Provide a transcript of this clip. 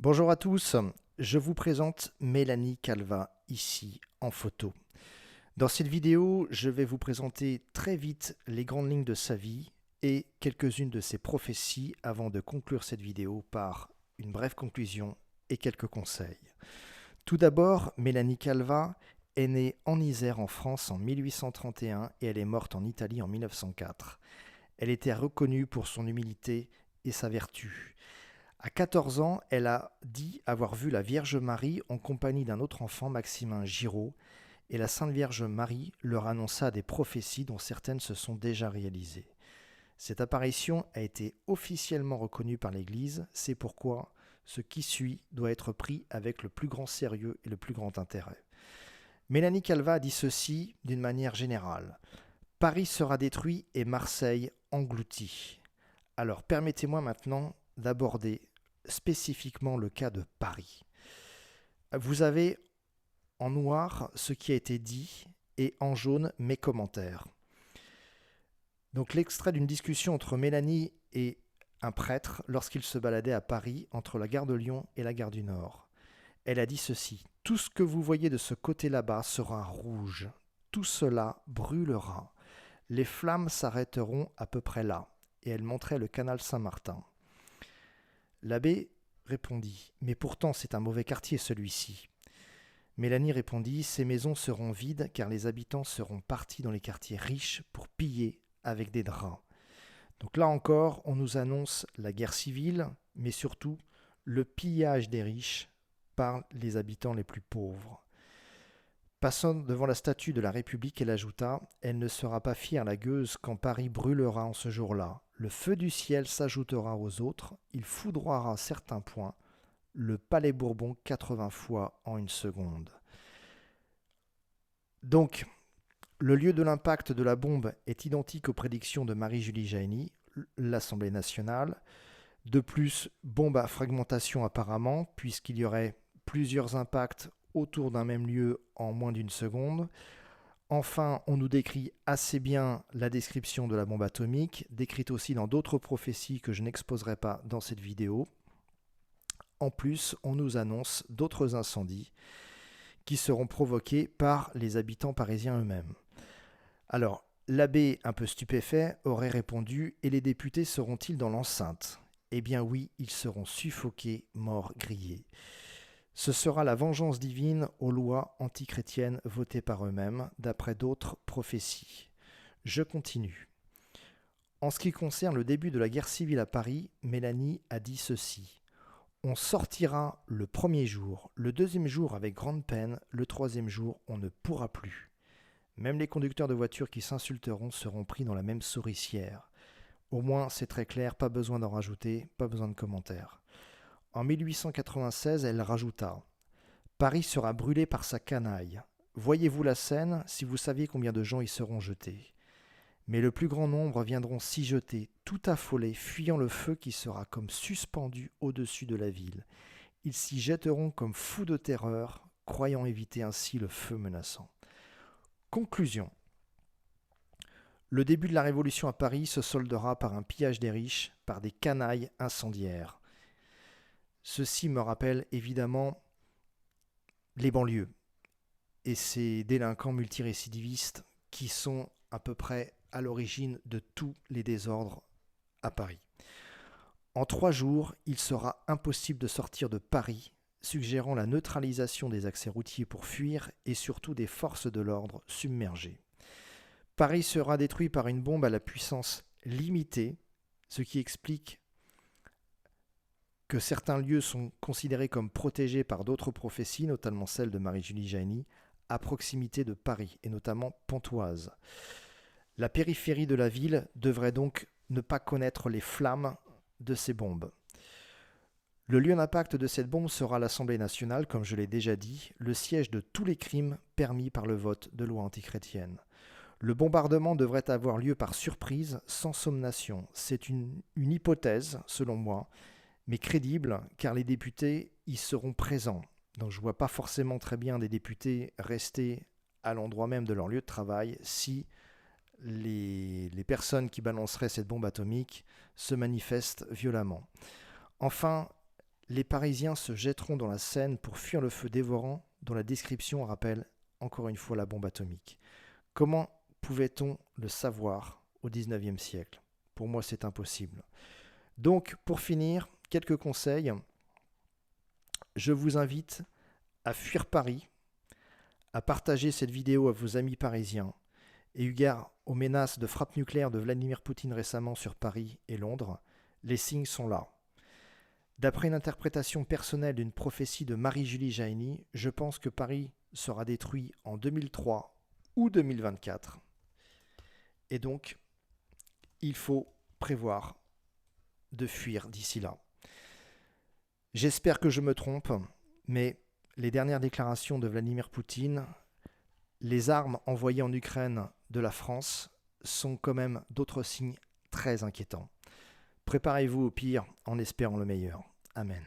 Bonjour à tous, je vous présente Mélanie Calva ici en photo. Dans cette vidéo, je vais vous présenter très vite les grandes lignes de sa vie et quelques-unes de ses prophéties avant de conclure cette vidéo par une brève conclusion et quelques conseils. Tout d'abord, Mélanie Calva est née en Isère en France en 1831 et elle est morte en Italie en 1904. Elle était reconnue pour son humilité et sa vertu. À 14 ans, elle a dit avoir vu la Vierge Marie en compagnie d'un autre enfant, Maximin Giraud, et la Sainte Vierge Marie leur annonça des prophéties dont certaines se sont déjà réalisées. Cette apparition a été officiellement reconnue par l'Église, c'est pourquoi ce qui suit doit être pris avec le plus grand sérieux et le plus grand intérêt. Mélanie Calva a dit ceci d'une manière générale. Paris sera détruit et Marseille englouti. Alors permettez-moi maintenant d'aborder spécifiquement le cas de Paris. Vous avez en noir ce qui a été dit et en jaune mes commentaires. Donc l'extrait d'une discussion entre Mélanie et un prêtre lorsqu'il se baladait à Paris entre la gare de Lyon et la gare du Nord. Elle a dit ceci. Tout ce que vous voyez de ce côté là-bas sera rouge. Tout cela brûlera. Les flammes s'arrêteront à peu près là. Et elle montrait le canal Saint-Martin. L'abbé répondit. Mais pourtant c'est un mauvais quartier celui-ci. Mélanie répondit. Ces maisons seront vides car les habitants seront partis dans les quartiers riches pour piller avec des draps. Donc là encore, on nous annonce la guerre civile, mais surtout le pillage des riches par les habitants les plus pauvres. Passant devant la statue de la République, elle ajouta « Elle ne sera pas fière la gueuse quand Paris brûlera en ce jour-là. Le feu du ciel s'ajoutera aux autres, il foudroiera certains points, le palais Bourbon 80 fois en une seconde. » Donc, le lieu de l'impact de la bombe est identique aux prédictions de Marie-Julie Jahenny, l'Assemblée nationale. De plus, bombe à fragmentation apparemment, puisqu'il y aurait plusieurs impacts autour d'un même lieu en moins d'une seconde. Enfin, on nous décrit assez bien la description de la bombe atomique, décrite aussi dans d'autres prophéties que je n'exposerai pas dans cette vidéo. En plus, on nous annonce d'autres incendies qui seront provoqués par les habitants parisiens eux-mêmes. Alors, l'abbé, un peu stupéfait, aurait répondu « Et les députés seront-ils dans l'enceinte ?» Eh bien oui, ils seront suffoqués, morts, grillés. Ce sera la vengeance divine aux lois antichrétiennes votées par eux-mêmes, d'après d'autres prophéties. Je continue. En ce qui concerne le début de la guerre civile à Paris, Mélanie a dit ceci. On sortira le premier jour, le deuxième jour avec grande peine, le troisième jour on ne pourra plus. Même les conducteurs de voitures qui s'insulteront seront pris dans la même souricière. Au moins, c'est très clair, pas besoin d'en rajouter, pas besoin de commentaires. En 1896, elle rajouta « Paris sera brûlé par sa canaille. Voyez-vous la scène si vous saviez combien de gens y seront jetés. Mais le plus grand nombre viendront s'y jeter, tout affolés, fuyant le feu qui sera comme suspendu au-dessus de la ville. Ils s'y jetteront comme fous de terreur, croyant éviter ainsi le feu menaçant. » Conclusion. Le début de la Révolution à Paris se soldera par un pillage des riches, par des canailles incendiaires. Ceci me rappelle évidemment les banlieues et ces délinquants multirécidivistes qui sont à peu près à l'origine de tous les désordres à Paris. En 3 jours, il sera impossible de sortir de Paris, suggérant la neutralisation des accès routiers pour fuir et surtout des forces de l'ordre submergées. Paris sera détruit par une bombe à la puissance limitée, ce qui explique que certains lieux sont considérés comme protégés par d'autres prophéties, notamment celle de Marie-Julie Jahenny, à proximité de Paris, et notamment Pontoise. La périphérie de la ville devrait donc ne pas connaître les flammes de ces bombes. Le lieu d'impact de cette bombe sera l'Assemblée nationale, comme je l'ai déjà dit, le siège de tous les crimes permis par le vote de lois antichrétiennes. Le bombardement devrait avoir lieu par surprise, sans sommation. C'est une hypothèse, selon moi, mais crédible, car les députés y seront présents. Donc je ne vois pas forcément très bien des députés rester à l'endroit même de leur lieu de travail si les personnes qui balanceraient cette bombe atomique se manifestent violemment. Enfin, les Parisiens se jetteront dans la Seine pour fuir le feu dévorant dont la description rappelle encore une fois la bombe atomique. Comment pouvait-on le savoir au XIXe siècle? Pour moi, c'est impossible. Donc, pour finir, quelques conseils. Je vous invite à fuir Paris, à partager cette vidéo à vos amis parisiens, et eu égard aux menaces de frappe nucléaire de Vladimir Poutine récemment sur Paris et Londres, les signes sont là. D'après une interprétation personnelle d'une prophétie de Marie-Julie Jahenny, je pense que Paris sera détruit en 2003 ou 2024. Et donc, il faut prévoir de fuir d'ici là. J'espère que je me trompe, mais les dernières déclarations de Vladimir Poutine, les armes envoyées en Ukraine de la France sont quand même d'autres signes très inquiétants. Préparez-vous au pire en espérant le meilleur. Amen.